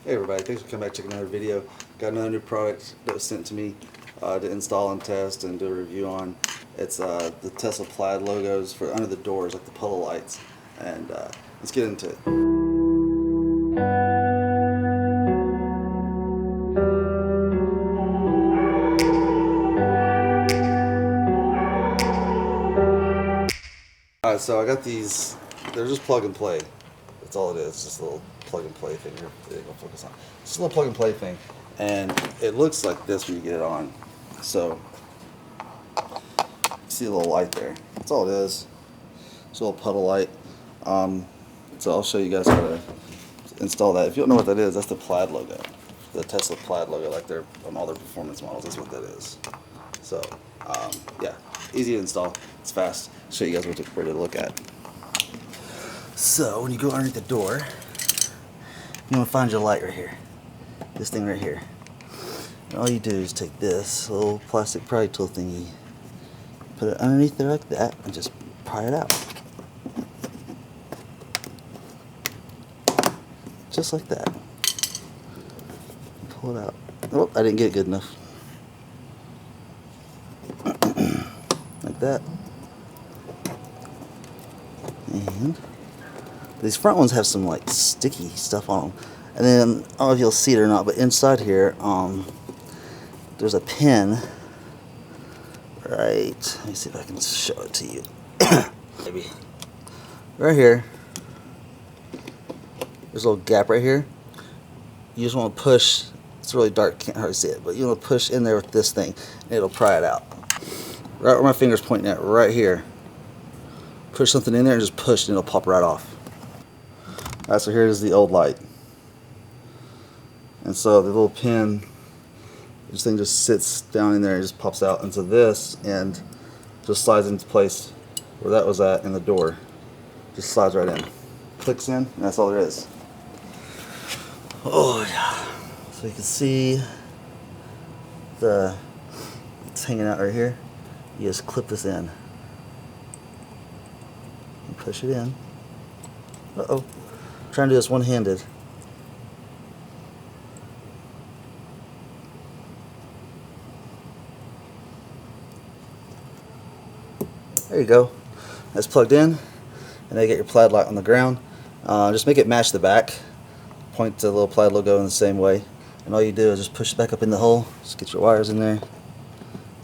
Hey everybody, thanks for coming back checking another video. Got another new product that was sent to me to install and test and do a review on. It's the Tesla Plaid logos for under the doors, like the puddle lights. And let's get into it. Alright, so I got these, they're just plug and play. That's all it is, just a little plug and play thing here. There you go, focus on. Just a little plug and play thing. And it looks like this when you get it on. So, you see a little light there. That's all it is. It's a little puddle light. So I'll show you guys how to install that. If you don't know what that is, that's the Plaid logo. The Tesla Plaid logo, like they're on all their performance models, that's what that is. So, yeah, easy to install. It's fast. I'll show you guys where to look at. So, when you go underneath the door, you want to find your light right here. This thing right here. And all you do is take this little plastic pry tool thingy, put it underneath there like that, and just pry it out. Just like that. Pull it out. Oh, I didn't get it good enough. Like that. And these front ones have some like sticky stuff on them. And then, I don't know if you'll see it or not, but inside here, there's a pin. Right, let me see if I can show it to you. Maybe. Right here. There's a little gap right here. You just want to push. It's really dark, can't hardly see it, but you want to push in there with this thing, and it'll pry it out. Right where my finger's pointing at, right here. Push something in there and just push, and it'll pop right off. Alright, so here is the old light. And so the little pin, this thing just sits down in there and just pops out. And so this end just slides into place where that was at in the door. Just slides right in. Clicks in, and that's all there is. Oh yeah. So you can see it's hanging out right here. You just clip this in. And push it in. Uh-oh. I'm trying to do this one-handed. There you go. That's plugged in, and then you get your Plaid light on the ground. Just make it match the back. Point the little Plaid logo in the same way, and all you do is just push it back up in the hole. Just get your wires in there,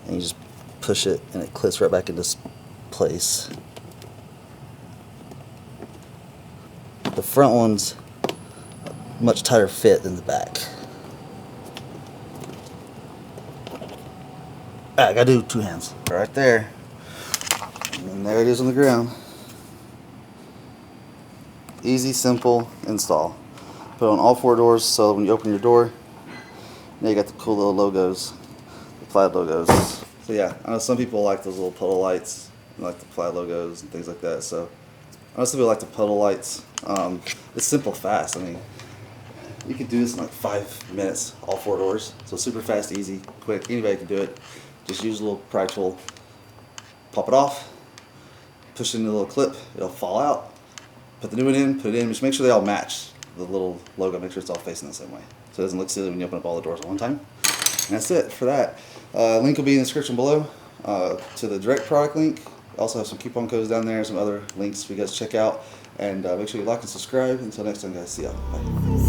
and you just push it, and it clips right back into place. The front one's a much tighter fit than the back. I gotta do two hands. Right there. And there it is on the ground. Easy, simple install. Put it on all four doors, so when you open your door, now you got the cool little logos, the Plaid logos. So yeah, I know some people like those little puddle lights, and like the Plaid logos and things like that. So I know some people like the puddle lights. It's simple, fast. I mean, you can do this in like 5 minutes, all four doors. So super fast, easy, quick. Anybody can do it. Just use a little pry tool, pop it off, push it into a little clip, it'll fall out. Put the new one in, put it in, just make sure they all match the little logo, make sure it's all facing the same way. So it doesn't look silly when you open up all the doors at one time. And that's it for that. Link will be in the description below to the direct product link. Also have some coupon codes down there, some other links for you guys to check out. And make sure you like and subscribe. Until next time guys, see ya. Bye.